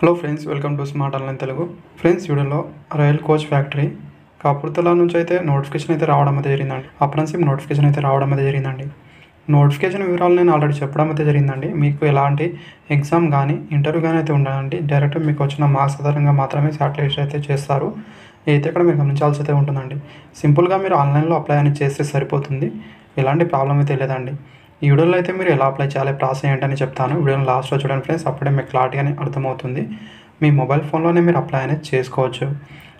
Hello friends, welcome to smart online Telugu. Friends, వీడియోలో rail coach factory కాపుర్తల నుంచి అయితే notification అయితే రావడం అయితే జరిగిందండి. అప్రెంటిస్‌షిప్ నోటిఫికేషన్ అయితే రావడం అయితే జరిగిందండి. నోటిఫికేషన్ వివరాలు నేను ఆల్రెడీ చెప్పడం అయితే జరిగిందండి. మీకు ఎలాంటి ఎగ్జామ్ కానీ ఇంటర్వ్యూ కానీ అయితే ఉండదండి. డైరెక్ట్ మీకు వచ్చిన మార్క్స్ ఆధారంగా మాత్రమే షార్ట్ లిస్ట్ అయితే చేస్తారు. అయితే ఇక్కడ మీరు గమనించాల్సి అయితే ఉంటుందండి. సింపుల్గా మీరు ఆన్లైన్లో అప్లై అనేది చేస్తే సరిపోతుంది. ఎలాంటి ప్రాబ్లం అయితే లేదండి. ఈ వీడియోలో అయితే మీరు ఎలా అప్లై చేయాలి, ప్రాసెస్ ఏంటని చెప్తాను. వీడియోని లాస్ట్లో చూడండి ఫ్రెండ్స్, అప్పుడే మీకు క్లారిటీగానే అర్థమవుతుంది. మీ మొబైల్ ఫోన్లోనే మీరు అప్లై అనేది చేసుకోవచ్చు.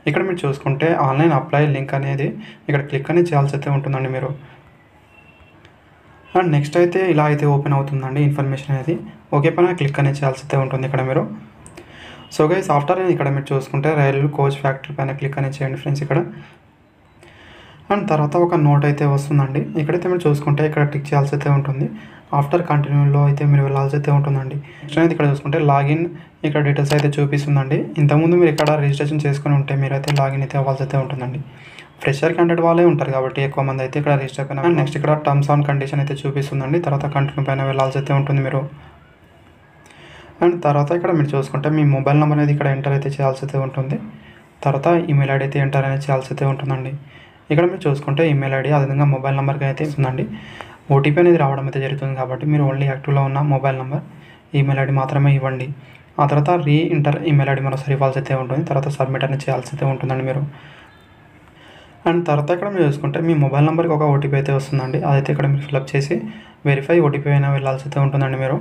ఇక్కడ మీరు చూసుకుంటే ఆన్లైన్ అప్లై లింక్ అనేది ఇక్కడ క్లిక్ అనేది చేయాల్సి అయితే ఉంటుందండి మీరు. అండ్ నెక్స్ట్ అయితే ఇలా అయితే ఓపెన్ అవుతుందండి ఇన్ఫర్మేషన్ అనేది. ఓకే పైన క్లిక్ అనేది చేయాల్సి అయితే ఉంటుంది ఇక్కడ మీరు. సో గైస్, ఆఫ్టర్ ఇక్కడ మీరు చూసుకుంటే రైల్ కోచ్ ఫ్యాక్టరీ పైన క్లిక్ అనేది చేయండి ఫ్రెండ్స్ ఇక్కడ. అండ్ తర్వాత ఒక నోట్ అయితే వస్తుందండి. ఇక్కడైతే మీరు చూసుకుంటే ఇక్కడ టిక్ చేయాల్సి అయితే ఉంటుంది. ఆఫ్టర్ కంటిన్యూలో అయితే మీరు వెళ్ళాల్సి అయితే ఉంటుందండి. నెక్స్ట్ అనేది ఇక్కడ చూసుకుంటే లాగిన్ ఇక్కడ డీటెయిల్స్ అయితే చూపిస్తుందండి. ఇంతకుముందు మీరు ఇక్కడ రిజిస్ట్రేషన్ చేసుకుని ఉంటే మీరైతే లాగిన్ అయితే అవ్వాల్సి అయితే ఉంటుందండి. ఫ్రెషర్ క్యాండిడేట్ వాళ్ళే ఉంటారు కాబట్టి ఎక్కువ మంది అయితే ఇక్కడ రిజిస్టర్ పైన. అండ్ నెక్స్ట్ ఇక్కడ టర్మ్స్ అండ్ కండిషన్ అయితే చూపిస్తుందండి. తర్వాత కంటిన్యూ పైన వెళ్ళాల్సి అయితే ఉంటుంది మీరు. అండ్ తర్వాత ఇక్కడ మీరు చూసుకుంటే మీ మొబైల్ నెంబర్ అనేది ఇక్కడ ఎంటర్ అయితే చేయాల్సి అయితే ఉంటుంది. తర్వాత ఈమెయిల్ ఐడి అయితే ఎంటర్ అనేది చేయాల్సి అయితే ఉంటుందండి. ఇక్కడ మీరు చూసుకుంటే ఈమెయిల్ ఐడి అదేవిధంగా మొబైల్ నెంబర్కి అయితే ఇస్తుందండి. ఓటీపీ అనేది రావడం అయితే జరుగుతుంది కాబట్టి మీరు ఓన్లీ యాక్టివ్లో ఉన్న మొబైల్ నెంబర్, ఈమెయిల్ ఐడి మాత్రమే ఇవ్వండి. ఆ తర్వాత రీఇంటర్ ఈమెయిల్ ఐడి మరోసారి ఇవ్వాల్సి అయితే ఉంటుంది. తర్వాత సబ్మిట్ అనేది చేయాల్సి అయితే ఉంటుందండి మీరు. అండ్ తర్వాత ఇక్కడ మీరు చూసుకుంటే మీ మొబైల్ నెంబర్కి ఒక ఓటీపీ అయితే వస్తుందండి. అదైతే ఇక్కడ మీరు ఫిల్అప్ చేసి వెరిఫై ఓటీపీ అయినా వెళ్ళాల్సి అయితే ఉంటుందండి మీరు.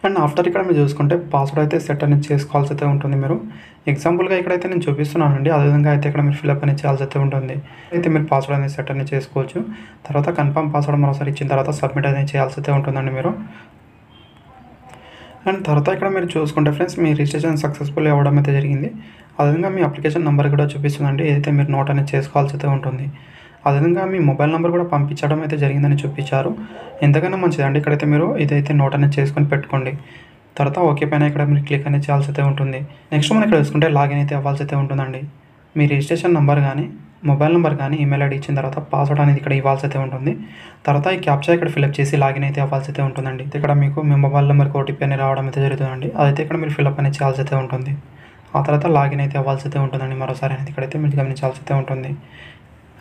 అండ్ ఆఫ్టర్ ఇక్కడ మీరు చూసుకుంటే పాస్వర్డ్ అయితే సెట్ అనేది చేసుకోవాల్సి అయితే ఉంటుంది మీరు. ఎగ్జాంపుల్గా ఇక్కడైతే నేను చూపిస్తున్నానండి. అదేవిధంగా అయితే ఇక్కడ మీరు ఫిల్అప్ అనేది చేయాల్సి అయితే ఉంటుంది. అయితే మీరు పాస్వర్డ్ అనేది సెట్ అనేది చేసుకోవచ్చు. తర్వాత కన్ఫర్మ్ పాస్వర్డ్ మరోసారి ఇచ్చిన తర్వాత సబ్మిట్ అనేది చేయాల్సి అయితే ఉంటుందండి మీరు. అండ్ తర్వాత ఇక్కడ మీరు చూసుకుంటే ఫ్రెండ్స్, మీ రిజిస్ట్రేషన్ సక్సెస్ఫుల్ అవ్వడం అయితే జరిగింది. అదేవిధంగా మీ అప్లికేషన్ నెంబర్ కూడా చూపిస్తుందండి. ఏదైతే మీరు నోట్ అనేది చేసుకోవాల్సి అయితే ఉంటుంది. అదేవిధంగా మీ మొబైల్ నెంబర్ కూడా పంపించడం అయితే జరిగిందని చూపించారు. ఎంతకైనా మంచిదండి. ఇక్కడైతే మీరు ఇదైతే నోట్ అనేది చేసుకొని పెట్టుకోండి. తర్వాత ఓకే పైన ఇక్కడ మీరు క్లిక్ అనేది చేయాల్సి అయితే ఉంటుంది. నెక్స్ట్ మనం ఇక్కడ చూసుకుంటే లాగిన్ అయితే అవ్వాల్సి అయితే ఉంటుందండి. మీ రిజిస్ట్రేషన్ నెంబర్ కానీ మొబైల్ నెంబర్ కానీ ఈమెయిల్ ఐడి ఇచ్చిన తర్వాత పాస్వర్డ్ అనేది ఇక్కడ ఇవ్వాల్సి అయితే ఉంటుంది. తర్వాత ఈ క్యాప్చా ఇక్కడ ఫిల్అప్ చేసి లాగిన్ అయితే అవ్వాల్సి అయితే ఉంటుందండి. ఇక్కడ మీకు మీ మొబైల్ నెంబర్కి ఓటీపీ అనేది రావడం అయితే జరుగుతుందండి. అదైతే ఇక్కడ మీరు ఫిల్అప్ అనేది చేయాల్సి అయితే ఉంటుంది. ఆ తర్వాత లాగిన్ అయితే అవ్వాల్సి అయితే ఉంటుందండి మరోసారి అనేది ఇక్కడైతే మీరు గమనించాల్సి అయితే ఉంటుంది.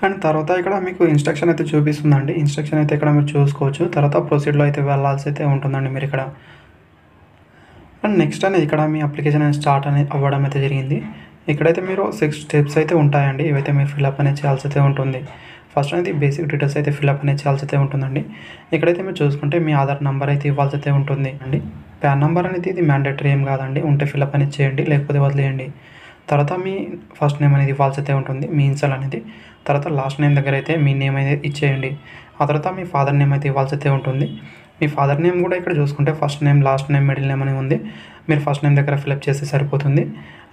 అండ్ తర్వాత ఇక్కడ మీకు ఇన్స్ట్రక్షన్ అయితే చూపిస్తుందండి. ఇన్స్ట్రక్షన్ అయితే ఇక్కడ మీరు చూసుకోవచ్చు. తర్వాత ప్రొసీడ్లో అయితే వెళ్ళాల్సి అయితే ఉంటుందండి మీరు ఇక్కడ. అండ్ నెక్స్ట్ అనేది ఇక్కడ మీ అప్లికేషన్ అనేది స్టార్ట్ అనేది అవ్వడం అయితే జరిగింది. ఇక్కడైతే మీరు 6 స్టెప్స్ అయితే ఉంటాయండి. ఇవైతే మీరు ఫిల్అప్ అనేది చేయాల్సి అయితే ఉంటుంది. ఫస్ట్ అనేది బేసిక్ డీటెయిల్స్ అయితే ఫిల్అప్ అనేది చేయాల్సి అయితే ఉంటుందండి. ఇక్కడైతే మీరు చూసుకుంటే మీ ఆధార్ నెంబర్ అయితే ఇవ్వాల్సి అయితే ఉంటుంది అండి. పాన్ నెంబర్ అనేది ఇది మ్యాండేటరీ ఏం కాదండి. ఉంటే ఫిల్అప్ అనేది చేయండి, లేకపోతే వదిలేయండి. తర్వాత మీ ఫస్ట్ నేమ్ అనేది ఇవ్వాల్సి అయితే ఉంటుంది, మీ ఇన్సల్ అనేది. తర్వాత లాస్ట్ నేమ్ దగ్గర అయితే మీ నేమ్ అయితే ఇచ్చేయండి. ఆ తర్వాత మీ ఫాదర్ నేమ్ అయితే ఇవ్వాల్సి అయితే ఉంటుంది. మీ ఫాదర్ నేమ్ కూడా ఇక్కడ చూసుకుంటే first name, last name, middle name అని ఉంది. మీరు ఫస్ట్ నేమ్ దగ్గర ఫిల్అప్ చేస్తే సరిపోతుంది.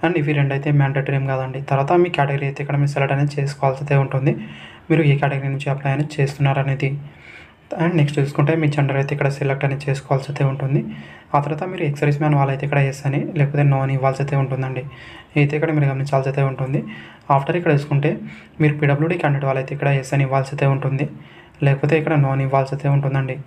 అండ్ ఇవి రెండు అయితే మ్యాండేటరీ ఏం కాదండి. తర్వాత మీ కేటగిరీ అయితే ఇక్కడ మీరు సెలెక్ట్ అనేది చేసుకోవాల్సి అయితే ఉంటుంది. మీరు ఏ కేటగిరీ నుంచి అప్లై అనేది చేస్తున్నారు అనేది. అండ్ నెక్స్ట్ చూసుకుంటే మీ జెండర్ అయితే ఇక్కడ సెలెక్ట్ అనేది చేసుకోవాల్సి అయితే ఉంటుంది. ఆ తర్వాత మీరు ఎక్సర్వీస్ మ్యాన్ వాళ్ళైతే ఇక్కడ ఎస్ అని, లేకపోతే నో అని ఇవ్వాల్సి అయితే ఉంటుందండి. అయితే ఇక్కడ మీరు గమనించాల్సి అయితే ఉంటుంది. ఆఫ్టర్ ఇక్కడ చూసుకుంటే మీరు పీడబ్ల్యూడీ క్యాండిడేట్ వాళ్ళైతే ఇక్కడ ఎస్ అని ఇవ్వాల్సి అయితే ఉంటుంది, లేకపోతే ఇక్కడ నో అని ఇవ్వాల్సి అయితే ఉంటుందండి.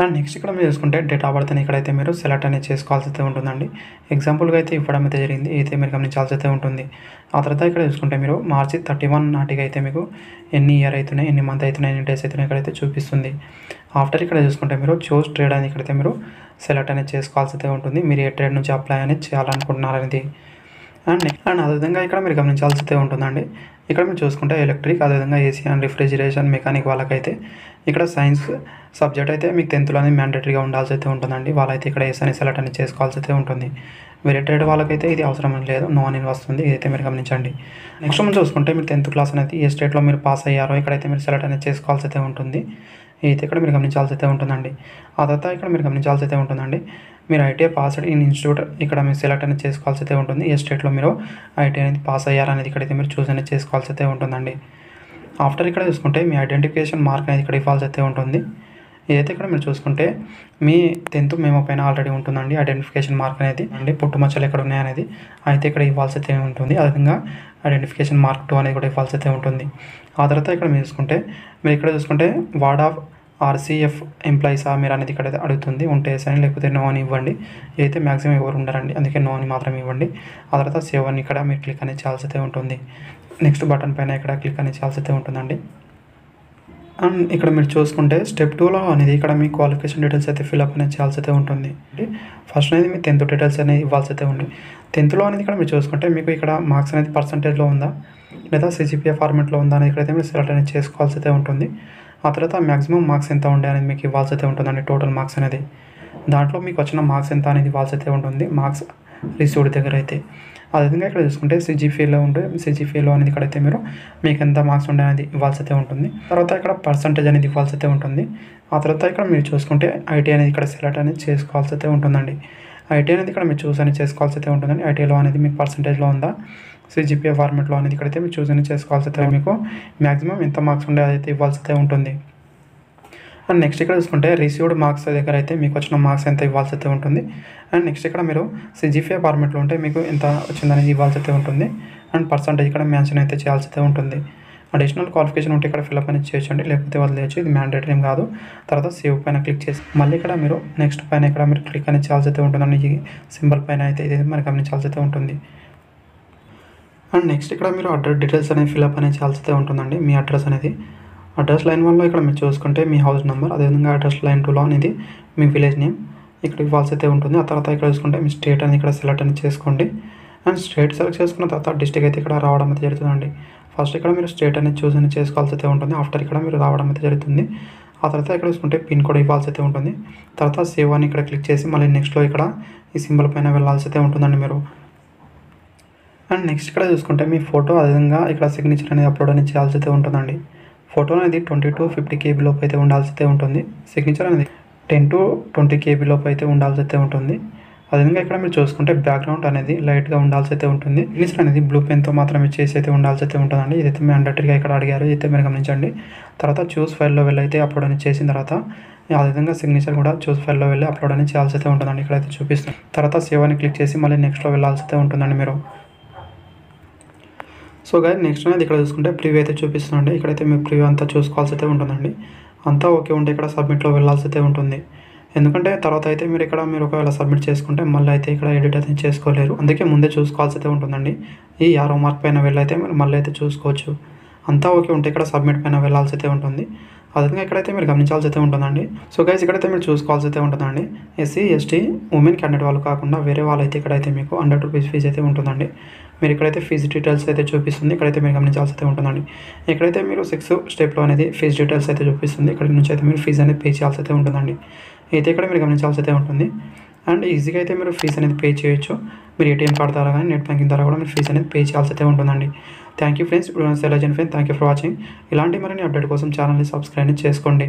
అండ్ నెక్స్ట్ ఇక్కడ మీరు చూసుకుంటే డేట్ ఆఫ్ బర్త్ అని ఇక్కడైతే మీరు సెలెక్ట్ అనేది చేసుకోవాల్సి అయితే ఉంటుందండి. ఎగ్జాంపుల్గా అయితే ఇవ్వడం అయితే జరిగింది. అయితే మీరు గమనించాల్సి అయితే ఉంటుంది. ఆ తర్వాత ఇక్కడ చూసుకుంటే మీరు మార్చి 31 నాటికి అయితే మీకు ఎన్ని ఇయర్ అవుతున్నాయి, ఎన్ని మంత్ అవుతున్నాయి, ఎన్ని డేస్ అవుతున్నాయి ఇక్కడైతే చూపిస్తుంది. ఆఫ్టర్ ఇక్కడ చూసుకుంటే మీరు చూస్ ట్రేడ్ అని ఇక్కడైతే మీరు సెలెక్ట్ అనేది చేసుకోవాల్సి అయితే ఉంటుంది. మీరు ఏ ట్రేడ్ నుంచి అప్లై అనేది చేయాలనుకుంటున్నారు అనేది. అండ్ అదేవిధంగా ఇక్కడ మీరు గమనించాల్సి అయితే ఉంటుందండి. ఇక్కడ మీరు చూసుకుంటే ఎలక్ట్రిక్, అదేవిధంగా ఏసీ అండ్ రిఫ్రిజిరేషన్ మెకానిక్ వాళ్ళకైతే ఇక్కడ సైన్స్ సబ్జెక్ట్ అయితే మీకు 10th అనేది మ్యాండేటరీగా ఉండాల్సి అయితే ఉంటుందండి. వాళ్ళైతే ఇక్కడ ఎస్ అని సెలెక్ట్ అనేది చేసుకోవాల్సి అయితే ఉంటుంది. వేరే ట్రేడ్ వాళ్ళకైతే ఇది అవసరం లేదు, నో అని వస్తుంది. ఇదైతే మీరు గమనించండి. నెక్స్ట్ మనం చూసుకుంటే మీరు 10th క్లాస్ అనేది ఏ స్టేట్లో మీరు పాస్ అయ్యారో ఇక్కడైతే మీరు సెలెక్ట్ అనేది చేసుకోవాల్సి అయితే ఉంటుంది. అయితే ఇక్కడ మీరు గమనించాల్సి అయితే ఉంటుందండి. ఆ తర్వాత ఇక్కడ మీరు గమనించాల్సి అయితే ఉంటుందండి. మీరు ఐటీఐ పాస్డ్ ఇన్ ఇన్స్టిట్యూట్ ఇక్కడ మీరు సెలెక్ట్ అనేది చేసుకోవాల్సి అయితే ఉంటుంది. ఏ స్టేట్లో మీరు ఐటీఐ అనేది పాస్ అయ్యారనేది ఇక్కడైతే మీరు చూస్ అనేది చేసుకోవాల్సి అయితే ఉంటుందండి. ఆఫ్టర్ ఇక్కడ చూసుకుంటే మీ ఐడెంటిఫికేషన్ మార్క్ అనేది ఇక్కడ ఇవ్వాల్సి అయితే ఉంటుంది. ఏదైతే ఇక్కడ మీరు చూసుకుంటే మీ 10th మెమో పైన ఆల్రెడీ ఉంటుందండి ఐడెంటిఫికేషన్ మార్క్ అనేది అండి. పుట్టుమచ్చలు ఎక్కడ ఉన్నాయనేది అయితే ఇక్కడ ఇవ్వాల్సి అయితే ఉంటుంది. అదేవిధంగా ఐడెంటిఫికేషన్ మార్క్ 2 అనేది కూడా ఇవ్వాల్సి అయితే ఉంటుంది. ఆ తర్వాత ఇక్కడ మీరు చూసుకుంటే మీరు ఇక్కడ చూసుకుంటే వార్డ్ ఆఫ్ ఆర్సీఎఫ్ ఎంప్లాయీసా మీరు అనేది ఇక్కడ అడుగుతుంది. ఉంటే ఎస్ అని, లేకపోతే నో అని ఇవ్వండి. అయితే మ్యాక్సిమం ఎవరు ఉండరండి, అందుకే నో అని మాత్రం ఇవ్వండి. ఆ తర్వాత సేవ్ అని ఇక్కడ మీరు క్లిక్ అనేది చేయాల్సి అయితే ఉంటుంది. నెక్స్ట్ బటన్ పైన ఇక్కడ క్లిక్ అనేది చేయాల్సి అయితే ఉంటుందండి. అండ్ ఇక్కడ మీరు చూసుకుంటే స్టెప్ 2లో అనేది ఇక్కడ మీ క్వాలిఫికేషన్ డీటెయిల్స్ అయితే ఫిల్అప్ అనేది చేయాల్సి అయితే ఉంటుంది. ఫస్ట్ అనేది మీ 10th డీటెయిల్స్ అనేది ఇవ్వాల్సి అయితే ఉంది. 10thలో అనేది ఇక్కడ మీరు చూసుకుంటే మీకు ఇక్కడ మార్క్స్ అనేది పర్సంటేజ్లో ఉందా లేదా సిజిపిఏ ఫార్మేట్లో ఉందా అనేది ఇక్కడైతే మీరు సెలెక్ట్ అనేది చేసుకోవాల్సి అయితే ఉంటుంది. ఆ తర్వాత మ్యాక్సిమం మార్క్స్ ఎంత ఉండే అనేది మీకు ఇవ్వాల్సి అయితే ఉంటుందండి. టోటల్ మార్క్స్ అనేది దాంట్లో మీకు వచ్చిన మార్క్స్ ఎంత అనేది ఇవ్వాల్సి అయితే ఉంటుంది మార్క్స్ రిసీవ్డ్ దగ్గర అయితే. అదేవిధంగా ఇక్కడ చూసుకుంటే సిజిపిఏలో అనేది ఇక్కడైతే మీరు మీకు ఎంత మార్క్స్ ఉండే అనేది ఇవ్వాల్సి అయితే ఉంటుంది. తర్వాత ఇక్కడ పర్సంటేజ్ అనేది ఇవ్వాల్సి అయితే ఉంటుంది. ఆ తర్వాత ఇక్కడ మీరు చూసుకుంటే ఐటీ అనేది ఇక్కడ సెలెక్ట్ అనేది చేసుకోవాల్సి అయితే ఉంటుందండి. ఐటీ అనేది ఇక్కడ మీరు చూస్ అనేది చేసుకోవాల్సి అయితే ఉంటుందండి. ఐటీలో అనేది మీకు పర్సంటేజ్లో ఉందా సిజిపిఏ ఫార్మేట్లో అనేది ఇక్కడైతే మీరు చూస్ అనేది చేసుకోవాల్సి అయితే మీకు మ్యాక్సిమం ఎంత మార్క్స్ ఉండే అయితే ఇవ్వాల్సి అయితే ఉంటుంది. అండ్ నెక్స్ట్ ఇక్కడ చూసుకుంటే రిసీవ్డ్ మార్క్స్ దగ్గర అయితే మీకు వచ్చిన మార్క్స్ ఎంత ఇవ్వాల్సి అయితే ఉంటుంది. అండ్ నెక్స్ట్ ఇక్కడ మీరు సిజిపిఏ ఫార్మేట్లో ఉంటే మీకు ఎంత వచ్చిందనేది ఇవ్వాల్సి అయితే ఉంటుంది. అండ్ పర్సంటేజ్ ఇక్కడ మెన్షన్ అయితే చేయాల్సి అయితే ఉంటుంది. అడిషనల్ క్వాలిఫికేషన్ ఉంటే ఇక్కడ ఫిల్అప్ అనేది చేయొచ్చండి, లేకపోతే వదిలేయచ్చు. ఇది మ్యాండేటరీ ఏం కాదు. తర్వాత సేవ్ పైన క్లిక్ చేసి మళ్ళీ ఇక్కడ మీరు నెక్స్ట్ పైన ఇక్కడ మీరు క్లిక్ అనేది చేయాల్సి అయితే ఉంటుందండి. ఈ సింబల్ పైన అయితే ఇది మరి గమనించాల్సి అయితే ఉంటుంది. అండ్ నెక్స్ట్ ఇక్కడ మీరు అడ్రస్ డీటెయిల్స్ అనేది ఫిల్అప్ అనేది చేయాల్సి అయితే ఉంటుందండి. మీ అడ్రస్ అనేది అడ్రస్ లైన్ 1లో ఇక్కడ మీరు చూసుకుంటే మీ హౌస్ నెంబర్, అదేవిధంగా అడ్రస్ లైన్ 2లో అనేది మీ విలేజ్ నేమ్ ఇక్కడ ఇవ్వాల్సి అయితే ఉంటుంది. ఆ తర్వాత ఇక్కడ చూసుకుంటే మీ స్టేట్ అనేది ఇక్కడ సెలెక్ట్ అనేది చేసుకోండి. అండ్ స్టేట్ సెలెక్ట్ చేసుకున్న తర్వాత డిస్ట్రిక్ట్ అయితే ఇక్కడ రావడం అయితే జరుగుతుందండి. ఫస్ట్ ఇక్కడ మీరు స్టేట్ అనేది చూస్ అనేది చేసుకోవాల్సి అయితే ఉంటుంది. ఆఫ్టర్ ఇక్కడ మీరు రావడం అయితే జరుగుతుంది. ఆ తర్వాత ఇక్కడ చూసుకుంటే పిన్ కోడ్ ఇవ్వాల్సి అయితే ఉంటుంది. తర్వాత సేవ్ అని ఇక్కడ క్లిక్ చేసి మళ్ళీ నెక్స్ట్లో ఇక్కడ ఈ సింబల్ పైన వెళ్ళాల్సి అయితే ఉంటుందండి మీరు. అండ్ నెక్స్ట్ ఇక్కడ చూసుకుంటే మీ ఫోటో, అదేవిధంగా ఇక్కడ సిగ్నేచర్ అనేది అప్లోడ్ అనేది చేయాల్సి అయితే ఉంటుందండి. ఫోటో అనేది 20 to 50 KB లోపు అయితే ఉండాల్సి అయితే ఉంటుంది. సిగ్నేచర్ అనేది 10 to 20 KB లోపు అయితే ఉండాల్సి అయితే ఉంటుంది. అదేవిధంగా ఇక్కడ మీరు చూసుకుంటే బ్యాక్గ్రౌండ్ అనేది లైట్గా ఉండాల్సి అయితే ఉంటుంది. సిగ్నేచర్ అనేది బ్లూ పెన్తో మాత్రమే చేసి అయితే ఉండాల్సి అయితే ఉంటుందండి. ఇదైతే మ్యాండేటరీగా ఇక్కడ అడిగారు, ఇదైతే మీరు గమనించండి. తర్వాత చూస్ ఫైల్లో వెళ్ళి అయితే అప్లోడ్ అనేది చేసిన తర్వాత అదేవిధంగా సిగ్నేచర్ కూడా చూస్ ఫైల్లో వెళ్ళి అప్లోడ్ అనేది చేయాల్సి అయితే ఉంటుందండి. ఇక్కడైతే చూపిస్తుంది. తర్వాత సేవ్ అని క్లిక్ చేసి మళ్ళీ నెక్స్ట్లో వెళ్ళాల్సి అయితే ఉంటుందండి మీరు. సో గైస్ నెక్స్ట్ అనేది ఇక్కడ చూసుకుంటే ప్రివ్యూ అయితే చూపిస్తుందండి. ఇక్కడైతే మీరు ప్రివ్యూ అంతా చూసుకోవాల్సి అయితే ఉంటుందండి. అంతా ఓకే ఉంటే ఇక్కడ సబ్మిట్లో వెళ్ళాల్సి అయితే ఉంటుంది. ఎందుకంటే తర్వాత అయితే మీరు ఒకవేళ సబ్మిట్ చేసుకుంటే మళ్ళీ అయితే ఇక్కడ ఎడిట్ అయితే చేసుకోలేరు. అందుకే ముందే చూసుకోవాల్సి అయితే ఉంటుందండి. ఈ యారో మార్క్ పైన వెళ్ళైతే మీరు మళ్ళీ అయితే చూసుకోవచ్చు. అంతా ఓకే ఉంటే ఇక్కడ సబ్మిట్ పైన వెళ్ళాల్సి అయితే ఉంటుంది. అదేవిధంగా ఇక్కడైతే మీరు గమనించాల్సి అయితే ఉంటుందండి. సో గైస్ ఇక్కడైతే మీరు చూసుకోవాల్సి అయితే ఉంటుందండి. SC ST ఉమెన్ క్యాండిడేట్ వాళ్ళు కాకుండా వేరే వాళ్ళైతే ఇక్కడైతే మీకు 100 రూపీస్ ఫీజు అయితే ఉంటుందండి. మీరు ఇక్కడైతే ఫీజు డీటెయిల్స్ అయితే చూపిస్తుంది. ఇక్కడైతే మీరు గమనించాల్సి అయితే ఉంటుందండి. ఇక్కడైతే మీరు 6th స్టెప్లో అనేది ఫీజు డీటెయిల్స్ అయితే చూపిస్తుంది. ఇక్కడ నుంచి అయితే మీరు ఫీజు అనేది పే చేయాల్సి అయితే ఉంటుందండి. అయితే ఇక్కడ మీరు గమనించాల్సి అయితే ఉంటుంది. అండ్ ఈజీగా అయితే మీరు ఫీజు అనేది పే చేయొచ్చు. మీరు ATM కార్డు ద్వారా కానీ నెట్ బ్యాంకింగ్ ద్వారా కూడా మీరు ఫీజు అనేది పే చేయాల్సి అయితే ఉంటుందండి. Thank you friends. ఇప్పుడు selection friends, thank you for watching. ఇలాంటి మరిన్ని అప్డేట్ కోసం ఛానల్ని సబ్స్క్రైబ్ చేసుకోండి.